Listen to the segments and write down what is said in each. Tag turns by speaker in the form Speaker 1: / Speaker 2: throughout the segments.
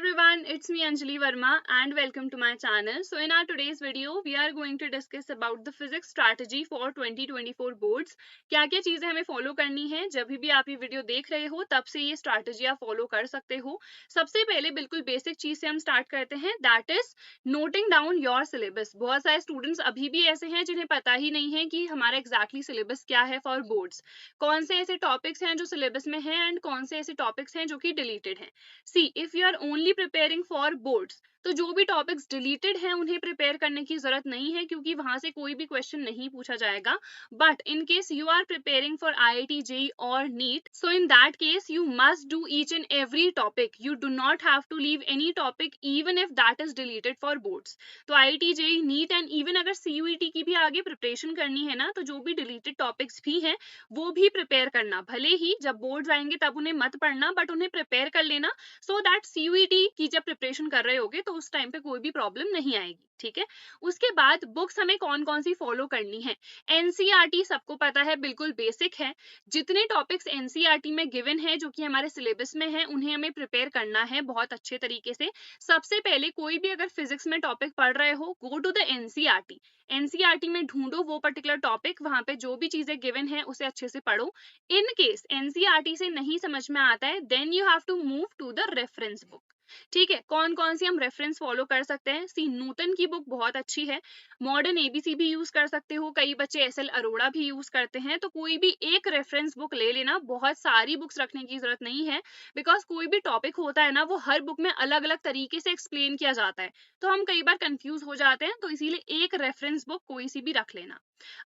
Speaker 1: everyone, it's me Anjali Verma and welcome to my channel. So in our today's video, we are going to discuss about the physics strategy for 2024 boards. क्या क्या चीजें हमें follow करनी है जब भी आप ये वीडियो देख रहे हो तब से ये स्ट्रैटेजी आप फॉलो कर सकते हो। सबसे पहले बिल्कुल बेसिक चीज से हम स्टार्ट करते हैं, that is noting down your syllabus. बहुत सारे स्टूडेंट्स अभी भी ऐसे हैं जिन्हें पता ही नहीं है कि हमारा एग्जैक्टली सिलेबस क्या है फॉर बोर्ड्स, कौन से ऐसे टॉपिक्स हैं जो सिलेबस में हैं एंड कौन से ऐसे टॉपिक्स हैं जो कि डिलीटेड हैं। See if you are only preparing for boards, तो जो भी टॉपिक्स डिलीटेड हैं उन्हें प्रिपेयर करने की जरूरत नहीं है क्योंकि वहां से कोई भी क्वेश्चन नहीं पूछा जाएगा। But in case you are preparing for IIT JEE और NEET, so in that case you must do each and every topic. You do not have to leave any topic even if that is deleted for boards. तो IIT JEE NEET and even अगर CUET की भी आगे preparation करनी है ना, तो जो भी डिलीटेड टॉपिक्स भी हैं वो भी प्रिपेयर करना। भले ही जब बोर्ड्स आएंगे तब उन्हें मत पढ़ना, बट उन्हें प्रिपेयर कर लेना सो दैट CUET की जब प्रिपरेशन कर रहे होगे तो उस टाइम पे कोई भी प्रॉब्लम नहीं आएगी। ठीक है, उसके बाद बुक्स हमें कौन कौन सी फॉलो करनी है। NCERT सबको पता है, बिल्कुल बेसिक है। जितने टॉपिक्स NCERT में गिवन है जो कि हमारे सिलेबस में है उन्हें हमें प्रिपेयर करना है बहुत अच्छे तरीके से। सबसे पहले कोई भी अगर फिजिक्स में टॉपिक पढ़ रहे हो, गो टू द NCERT में ढूंढो वो पर्टिकुलर टॉपिक, वहां पे जो भी चीजें गिवन है उसे अच्छे से पढ़ो। इन केस NCERT से नहीं समझ में आता है, then you have to move to the reference book. ठीक है, कौन कौन सी हम रेफरेंस फॉलो कर सकते हैं। सी न्यूटन की बुक बहुत अच्छी है, मॉडर्न ABC भी यूज कर सकते हो, कई बच्चे SL अरोड़ा भी यूज करते हैं। तो कोई भी एक रेफरेंस बुक ले लेना, बहुत सारी बुक्स रखने की जरूरत नहीं है बिकॉज कोई भी टॉपिक होता है ना वो हर बुक में अलग अलग तरीके से एक्सप्लेन किया जाता है, तो हम कई बार कंफ्यूज हो जाते हैं। तो इसीलिए एक रेफरेंस बुक कोई सी भी रख लेना।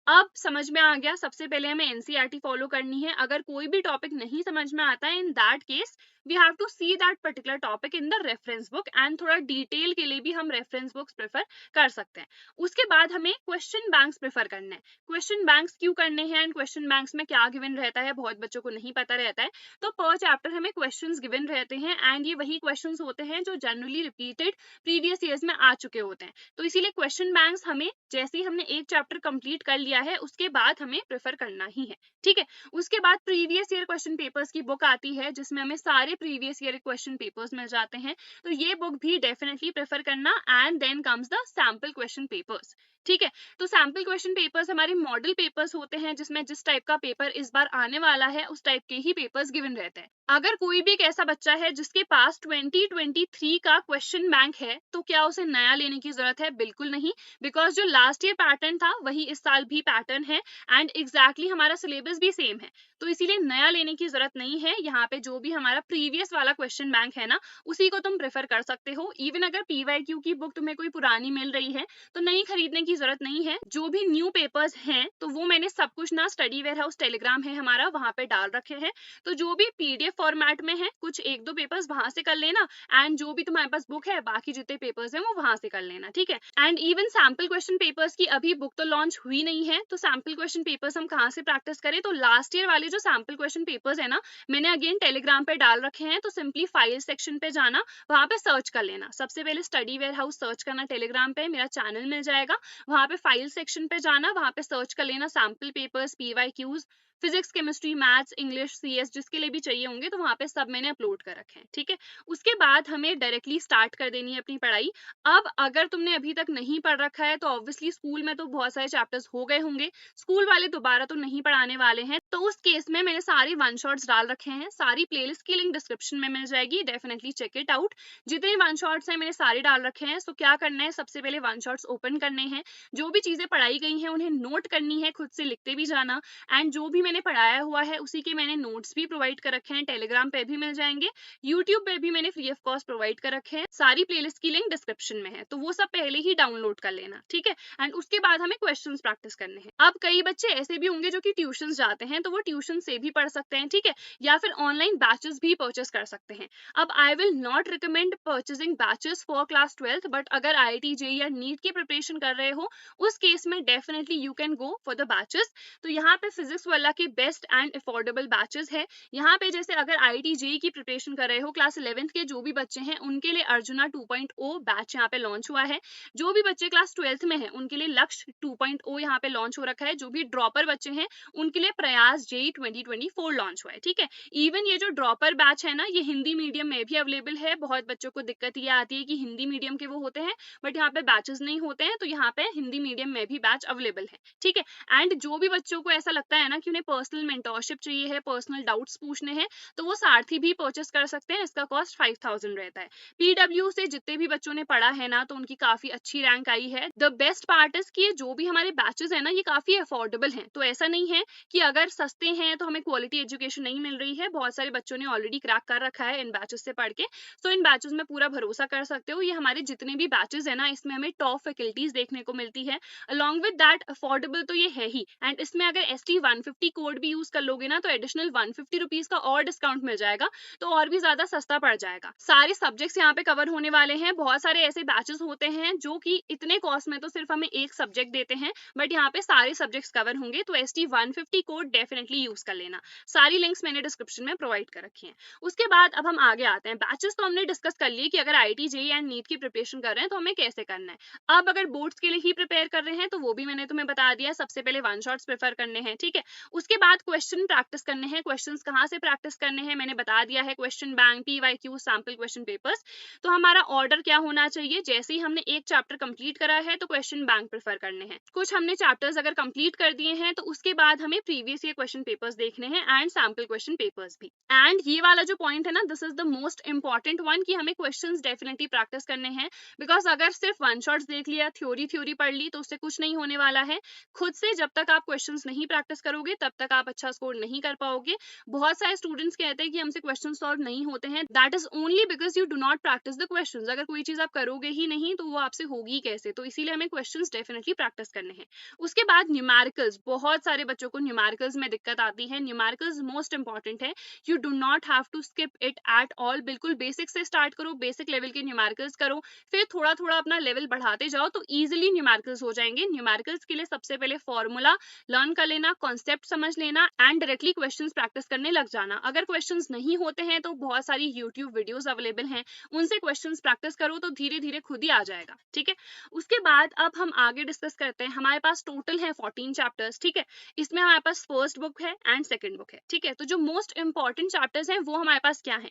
Speaker 1: अब समझ में आ गया, सबसे पहले हमें NCERT फॉलो करनी है। अगर कोई भी टॉपिक नहीं समझ में आता है, in that case we have to see that particular topic in the reference book and थोड़ा डिटेल के लिए भी हम रेफरेंस बुक्स प्रेफर कर सकते हैं। उसके बाद हमें क्वेश्चन बैंक्स प्रेफर करना है। क्वेश्चन बैंक्स क्यों करने हैं एंड क्वेश्चन बैंक्स में क्या गिवन रहता है, बहुत बच्चों को नहीं पता रहता है। तो पर चैप्टर हमें क्वेश्चंस गिवन रहते हैं एंड ये वही क्वेश्चंस होते हैं जो जनरली रिपीटेड प्रीवियस ईयर्स में आ चुके होते हैं। तो इसीलिए क्वेश्चन बैंक्स हमें जैसे ही हमने एक चैप्टर कंप्लीट कर लिया है उसके बाद हमें प्रेफर करना ही है। ठीक है, उसके बाद प्रीवियस ईयर क्वेश्चन पेपर्स की बुक आती है जिसमें हमें सारे प्रीवियस ईयर क्वेश्चन पेपर्स मिल जाते हैं, तो ये बुक भी डेफिनेटली प्रेफर करना। And then comes the sample question papers. ठीक है, तो सैंपल क्वेश्चन पेपर्स हमारे मॉडल पेपर्स होते हैं जिसमें जिस टाइप का पेपर इस बार आने वाला है उस टाइप के ही पेपर्स गिवन रहते हैं। अगर कोई भी एक ऐसा बच्चा है जिसके पास 2023 का क्वेश्चन बैंक है, तो क्या उसे नया लेने की जरूरत है? बिल्कुल नहीं, बिकॉज जो लास्ट ईयर पैटर्न था वही इस साल भी पैटर्न है एंड एग्जैक्टली हमारा सिलेबस भी सेम है, तो इसीलिए नया लेने की जरूरत नहीं है। यहाँ पे जो भी हमारा प्रीवियस वाला क्वेश्चन बैंक है ना उसी को तुम प्रेफर कर सकते हो। इवन अगर PYQ की बुक तुम्हें कोई पुरानी मिल रही है तो नई खरीदने की जरूरत नहीं है। जो भी न्यू पेपर्स हैं तो वो मैंने सब कुछ ना स्टडी वेयर हाउस टेलीग्राम है हमारा, वहां पे डाल रखे हैं। तो जो भी PDF फॉर्मेट में है कुछ एक दो पेपर्स वहां से कर लेना एंड जो भी तुम्हारे पास बुक है बाकी जितने पेपर्स हैं वो वहां से कर लेना। ठीक है, and even sample question papers की अभी बुक तो लॉन्च हुई नहीं है, तो सैंपल क्वेश्चन पेपर्स हम कहाँ से प्रैक्टिस करें। तो लास्ट ईयर वाले जो सैंपल क्वेश्चन पेपर्स है ना मैंने अगेन टेलीग्राम पे डाल रखे हैं, तो सिंपली फाइल सेक्शन पे जाना, वहां पे सर्च कर लेना। सबसे पहले स्टडी वेयर हाउस सर्च करना टेलीग्राम पे, मेरा चैनल मिल जाएगा। वहां पे फाइल सेक्शन पे जाना, वहां पे सर्च कर लेना sample papers, PYQs, physics, chemistry, maths, English, CS जिसके लिए भी चाहिए होंगे, तो वहां पे सब मैंने अपलोड कर रखे हैं। ठीक है, उसके बाद हमें डायरेक्टली स्टार्ट कर देनी है अपनी पढ़ाई। अब अगर तुमने अभी तक नहीं पढ़ रखा है तो ऑब्वियसली स्कूल में तो बहुत सारे चैप्टर्स हो गए होंगे, स्कूल वाले दोबारा तो नहीं पढ़ाने वाले हैं। तो उस केस में मैंने सारे वन शॉट्स डाल रखे हैं, सारी प्लेलिस्ट की लिंक डिस्क्रिप्शन में मिल जाएगी, डेफिनेटली चेक इट आउट। जितने वन शॉट्स हैं मैंने सारे डाल रखे हैं। सो क्या करना है, सबसे पहले वन शॉट्स ओपन करने हैं, जो भी चीजें पढ़ाई गई हैं उन्हें नोट करनी है, खुद से लिखते भी जाना। एंड जो भी मैंने पढ़ाया हुआ है उसी के मैंने नोट्स भी प्रोवाइड कर रखे हैं, टेलीग्राम पे भी मिल जाएंगे, यूट्यूब पे भी मैंने फ्री ऑफ कॉस्ट प्रोवाइड कर रखे हैं। सारी प्लेलिस्ट की लिंक डिस्क्रिप्शन में है, तो वो सब पहले ही डाउनलोड कर लेना। ठीक है, एंड उसके बाद हमें क्वेश्चंस प्रैक्टिस करने हैं। अब कई बच्चे ऐसे भी होंगे जो कि ट्यूशन जाते हैं, तो वो ट्यूशन से भी पढ़ सकते हैं। ठीक है, या फिर ऑनलाइन बैचेस भी परचेस कर सकते हैं। अब I will not recommend purchasing batches for class 12th, but अगर IIT JEE या नीट की प्रिपरेशन कर रहे हो उस केस में definitely you can go for the batches. तो यहाँ पे फिजिक्स वाला के बेस्ट एंड अफोर्डेबल बैचेस है। यहाँ पे जैसे अगर IIT JEE की प्रिपरेशन कर रहे हो, क्लास 11th के जो भी बच्चे हैं उनके लिए अर्जुना 2.0 बैच यहाँ पे लॉन्च हुआ है। जो भी बच्चे क्लास 12th में हैं उनके लिए लक्ष्य 2.0 यहाँ पे लॉन्च हो रखा है। जो भी ड्रॉपर बच्चे हैं उनके लिए प्रयास JEE 2024 लॉन्च हुआ है, ठीक है। इवन ये जो ड्रॉपर बैच है ना, ये हिंदी मीडियम में भी अवेलेबल है। बहुत बच्चों को दिक्कत ये आती है कि हिंदी मीडियम के वो होते हैं बट यहाँ पे बैचेस नहीं होते हैं, तो यहाँ पे हिंदी मीडियम में भी बैच अवेलेबल है, ठीक है। एंड जो भी बच्चों को ऐसा लगता है ना कि उन्हें पर्सनल मेंटोरशिप चाहिए है, पर्सनल डाउट्स पूछने हैं, तो वो सारथी भी परचेस कर सकते हैं। इसका कॉस्ट 5000 रहता है। PW से जितने भी बच्चों ने पढ़ा है ना, तो उनकी काफी अच्छी रैंक आई है। द बेस्ट पार्ट इज कि जो भी हमारे बैचेस है ना, ये काफी अफोर्डेबल हैं। तो ऐसा नहीं है कि अगर सस्ते हैं तो हमें क्वालिटी एजुकेशन नहीं मिल रही है। बहुत सारे बच्चों ने ऑलरेडी क्रैक कर रखा है इन बैचेस से पढ़ के, तो इन बैचेस में पूरा भरोसा कर सकते हो। ये हमारे जितने भी बैचेस है ना, इसमें हमें टॉप फैकल्टीज देखने को मिलती है। अलॉन्ग विद दैट अफोर्डेबल तो ये है ही, एंड इसमें अगर ST 150 कोड भी यूज कर लोगे ना, तो एडिशनल 150 रुपीज का और डिस्काउंट मिल जाएगा, तो और भी ज्यादा सस्ता पड़ जाएगा। सारे सब्जेक्ट्स यहाँ पे कवर होने वाले हैं। बहुत सारे ऐसे बैचेस होते हैं जो कि इतने कॉस्ट में तो सिर्फ हमें एक सब्जेक्ट देते हैं, बट यहाँ पे सारे सब्जेक्ट्स कवर होंगे। तो ST 150 कोड डेफिनेटली यूज कर लेना। सारी लिंक्स मैंने डिस्क्रिप्शन में प्रोवाइड कर रखी हैं। उसके बाद अब हम आगे आते हैं। बैचेस तो हमने डिस्कस कर लिए कि अगर IIT JEE एंड नीट की प्रिपरेशन कर रहे हैं तो हमें कैसे करना है। अब अगर बोर्ड्स के लिए ही प्रिपेयर कर रहे हैं तो वो भी मैंने तुम्हें बता दिया। सबसे पहले वन शॉट्स प्रेफर करने हैं, ठीक है। उसके बाद क्वेश्चन प्रैक्टिस करने हैं। क्वेश्चंस कहाँ से प्रैक्टिस करने हैं मैंने बता दिया है, question bank, PYQ, sample question papers. तो हमारा ऑर्डर क्या होना चाहिए, जैसे ही हमने एक चैप्टर कंप्लीट करा है तो क्वेश्चन बैंक प्रेफर करने हैं। कुछ हमने चैप्टर्स अगर कंप्लीट कर दिए हैं तो उसके बाद हमें प्रीवियस ईयर क्वेश्चन पेपर्स देखने हैं एंड सैंपल क्वेश्चन पेपर्स भी। एंड ये वाला जो पॉइंट है ना, this is the most important one, कि हमें क्वेश्चंस डेफिनेटली प्रैक्टिस करने हैं। बिकॉज अगर सिर्फ वन शॉट्स देख लिया, थ्योरी पढ़ ली, तो उससे कुछ नहीं होने वाला है। खुद से जब तक आप क्वेश्चंस नहीं प्रैक्टिस करोगे तब तक आप अच्छा स्कोर नहीं कर पाओगे। बहुत सारे स्टूडेंट्स कहते हैं कि हमसे क्वेश्चन सॉल्व नहीं होते हैं। That is only because you do not practice the questions. अगर कोई चीज आप करोगे ही नहीं तो वो आपसे होगी कैसे, तो इसीलिए हमें क्वेश्चंस डेफिनेटली प्रैक्टिस करने हैं। उसके बाद न्यूमेरिकल्स, बहुत सारे बच्चों को न्यूमेरिकल्स में दिक्कत आती है। न्यूमेरिकल्स मोस्ट इंपॉर्टेंट है, you do not have to skip it at all. बिल्कुल बेसिक से स्टार्ट करो, बेसिक लेवल के न्यूमेरिकल्स करो, फिर थोड़ा थोड़ा अपना लेवल बढ़ाते जाओ तो इजीली न्यूमेरिकल्स हो जाएंगे। न्यूमेरिकल्स के लिए सबसे पहले फॉर्मूला लर्न कर लेना, कॉन्सेप्ट समझ लेना एंड डायरेक्टली क्वेश्चंस प्रैक्टिस करने लग जाना। अगर क्वेश्चंस नहीं होते हैं तो बहुत सारी यूट्यूब वीडियोस अवेलेबल हैं, उनसे क्वेश्चंस प्रैक्टिस करो तो धीरे धीरे खुद ही आ जाएगा, ठीक है। उसके बाद अब हम आगे डिस्कस करते हैं। हमारे पास टोटल है 14 चैप्टर्स, ठीक है। इसमें हमारे पास फर्स्ट बुक है एंड सेकंड बुक है, ठीक है। तो जो मोस्ट इंपॉर्टेंट चैप्टर्स हैं वो हमारे पास क्या है,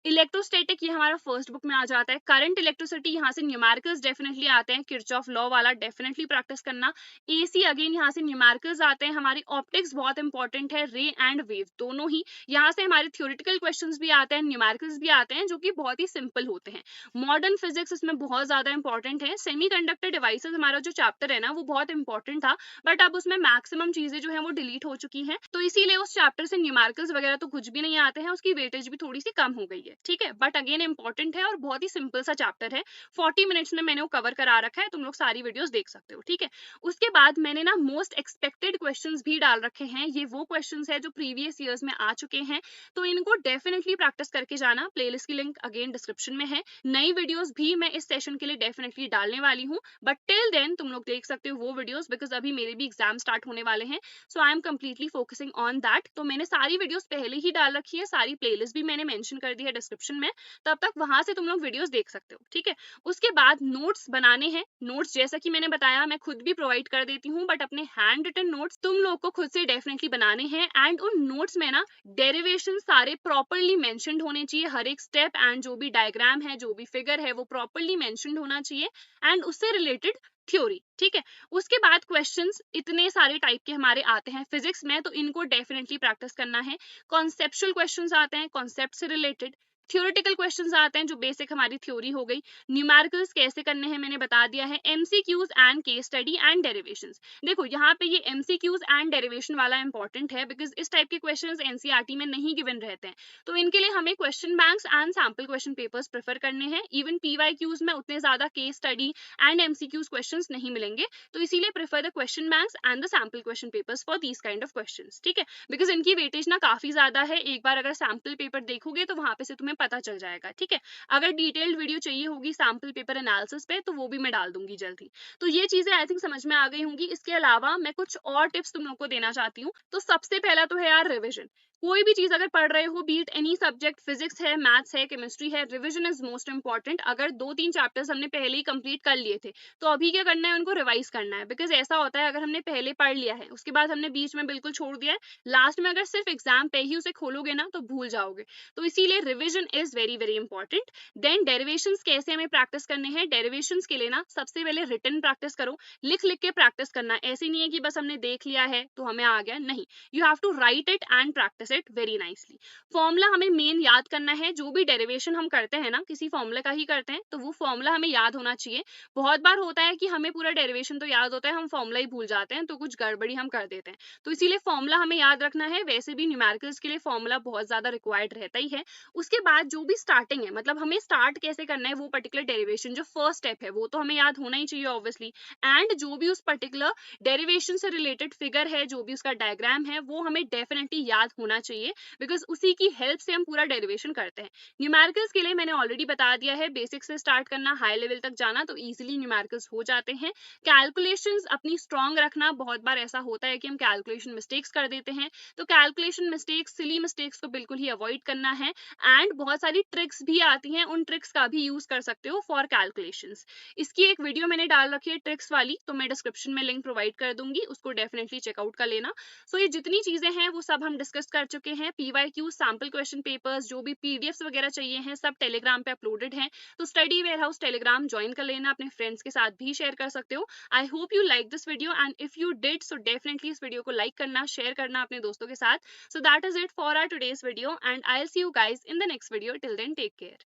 Speaker 1: इलेक्ट्रोस्टैटिक, ये हमारा फर्स्ट बुक में आ जाता है। करंट इलेक्ट्रिसिटी, यहाँ से न्यूमेरिकल्स डेफिनेटली आते हैं, किरचॉफ लॉ वाला डेफिनेटली प्रैक्टिस करना। AC अगेन यहाँ से न्यूमेरिकल्स आते हैं। हमारी ऑप्टिक्स बहुत इंपॉर्टेंट है, रे एंड वेव दोनों ही। यहाँ से हमारे थ्योरेटिकल क्वेश्चंस भी आते हैं, न्यूमेरिकल्स भी आते हैं, जो कि बहुत ही सिंपल होते हैं। मॉडर्न फिजिक्स इसमें बहुत ज्यादा इंपॉर्टेंट है। सेमीकंडक्टर डिवाइसेस हमारा जो चैप्टर है ना, वो बहुत इंपॉर्टेंट था, बट अब उसमें मैक्सिमम चीजें जो है वो डिलीट हो चुकी हैं, तो इसीलिए उस चैप्टर से न्यूमेरिकल्स वगैरह तो कुछ भी नहीं आते हैं, उसकी वेटेज भी थोड़ी सी कम हो गई है, ठीक है। बट अगेन इंपॉर्टेंट है और बहुत ही सिंपल सा चैप्टर है। 40 मिनट्स में मैंने वो कवर करा रखा है, तुम लोग सारी वीडियोस देख सकते हो, ठीक है। उसके बाद मैंने ना मोस्ट एक्सपेक्टेड क्वेश्चंस भी डाल रखे हैं। ये वो क्वेश्चंस है जो प्रीवियस ईयर्स में आ चुके हैं, तो इनको डेफिनेटली प्रैक्टिस करके जाना। प्लेलिस्ट की लिंक अगेन डिस्क्रिप्शन में है। नई वीडियोस भी मैं इस सेशन के लिए डेफिनेटली डालने वाली हूँ, बट टिल देन तुम लोग देख सकते हो वो वीडियोस, बिकॉज अभी मेरे भी एग्जाम स्टार्ट होने वाले हैं, so I am completely focusing on that. तो मैंने सारी वीडियोस पहले ही डाल रखी है, सारी प्लेलिस्ट भी मैंने मेंशन कर दी है डिस्क्रिप्शन में, तब तक वहां से तुम लोग वीडियोस देख सकते हो, ठीक है। उसके बाद नोट्स बनाने हैं। नोट्स जैसा कि मैंने बताया मैं खुद भी प्रोवाइड कर देती हूँ, बट अपने हैंड रिटन नोट्स तुम लोग को खुद से डेफिनेटली बनाने हैं। एंड उन नोट्स में ना डेरिवेशन सारे प्रॉपरली मेंशन्ड होने चाहिए, हर एक स्टेप एंड जो भी डायग्राम है, जो भी फिगर है, वो प्रॉपरली मेंशन्ड होना चाहिए एंड उससे रिलेटेड थ्योरी, ठीक है। उसके बाद क्वेश्चंस इतने सारे टाइप के हमारे आते हैं फिजिक्स में, तो इनको डेफिनेटली प्रैक्टिस करना है। कॉन्सेप्चुअल क्वेश्चंस आते हैं, कॉन्सेप्ट से रिलेटेड। थ्योरेटिकल क्वेश्चंस आते हैं, जो बेसिक हमारी थ्योरी हो गई। न्यूमेरिकल्स कैसे करने हैं मैंने बता दिया है। MCQs and case study and derivations. देखो यहाँ पे ये MCQs एंड डेरिवेशन वाला इंपॉर्टेंट है, बिकॉज इस टाइप के क्वेश्चंस NCERT में नहीं गिवन रहते हैं, तो इनके लिए हमें question banks and sample question papers prefer करने हैं। इवन PYQs में उतने ज्यादा case study and MCQs questions नहीं मिलेंगे, तो इसीलिए prefer the question banks and the sample question papers for these kind of questions, ठीक है। बिकॉज इनकी वेटेज ना काफी ज्यादा है। एक बार अगर सैंपल पेपर देखोगे तो वहां पे से तुम्हें तुम्हें पता चल जाएगा, ठीक है। अगर डिटेल्ड वीडियो चाहिए होगी सैम्पल पेपर एनालिसिस पे तो वो भी मैं डाल दूंगी जल्दी। तो ये चीजें आई थिंक समझ में आ गई होंगी। इसके अलावा मैं कुछ और टिप्स तुम लोग को देना चाहती हूँ। तो सबसे पहला तो है यार रिविजन। कोई भी चीज अगर पढ़ रहे हो, बीट एनी सब्जेक्ट, फिजिक्स है, मैथ्स है, केमिस्ट्री है, रिविजन इज मोस्ट इंपॉर्टेंट। अगर 2-3 चैप्टर्स हमने पहले ही कंप्लीट कर लिए थे तो अभी क्या करना है, उनको रिवाइज करना है। बिकॉज ऐसा होता है अगर हमने पहले पढ़ लिया है उसके बाद हमने बीच में बिल्कुल छोड़ दिया है, लास्ट में अगर सिर्फ एग्जाम पे ही उसे खोलोगे ना तो भूल जाओगे। तो इसीलिए revision is very very important. Then derivations कैसे हमें प्रैक्टिस करने हैं। डेरिवेशंस के लिए ना सबसे पहले रिटन प्रैक्टिस करो, लिख लिख के प्रैक्टिस करना। ऐसे नहीं है कि बस हमने देख लिया है तो हमें आ गया, नहीं, you have to write it and practice it very nicely. Formula हमें मेन याद करना है। जो भी डेरिवेशन हम करते हैं ना, किसी फॉर्मूला का ही करते हैं तो वो फॉर्मूला हमें याद होना चाहिए। बहुत बार होता है कि हमें पूरा डेरिवेशन तो याद होता है, हम फॉर्मूला ही भूल जाते हैं, तो कुछ गड़बड़ी हम कर देते हैं। तो इसीलिए फॉर्मूला हमें याद रखना है। वैसे भी न्यूमेरिकल्स के लिए फॉर्मूला बहुत ज्यादा रिक्वायर्ड रहता ही है। उसके बाद जो भी स्टार्टिंग है, मतलब हमें स्टार्ट कैसे करना है वो पर्टिकुलर डेरिवेशन, जो फर्स्ट स्टेप है वो तो हमें याद होना ही चाहिए ऑब्वियसली। एंड जो भी उस पर्टिकुलर डेरिवेशन से रिलेटेड फिगर है, जो भी उसका डायग्राम है, वो हमें डेफिनेटली याद होना चाहिए। बिकॉज उसी की हेल्प से हम पूरा डेरिवेशन करते हैं। न्यूमेरिकल्स के लिए मैंने ऑलरेडी बता दिया है, बेसिक से स्टार्ट करना, हाई लेवल तक जाना तो इजीली न्यूमेरिकल्स हो जाते हैं। कैलकुलेशंस अपनी स्ट्रांग रखना। बहुत बार ऐसा होता है कि हम कैलकुलेशन मिस्टेक्स कर देते हैं, तो कैलकुलेशन मिस्टेक्स, सिली मिस्टेक्स को बिल्कुल ही अवॉइड करना है। एंड बहुत सारी ट्रिक्स भी आती हैं, उन ट्रिक्स का भी यूज कर सकते हो फॉर कैलकुलेशंस। इसकी एक वीडियो मैंने डाल रखी है ट्रिक्स वाली, तो मैं डिस्क्रिप्शन में लिंक प्रोवाइड कर दूंगी, उसको डेफिनेटली चेकआउट कर लेना। सो ये जितनी चीजें हैं वो सब हम डिस्कस कर चुके हैं। पीवाईक्यू, सैम्पल क्वेश्चन पेपर्स, जो भी पीडीएफ्स वगैरह चाहिए हैं, सब टेलीग्राम पे अपलोडेड हैं। तो study warehouse Telegram join कर लेना, अपने फ्रेंड्स के साथ भी शेयर कर सकते हो। I hope you like this video and if you did so definitely इस वीडियो को लाइक करना, शेयर करना अपने दोस्तों के साथ। So that is it for our today's video and I'll see you guys in the next video. Till then, take care.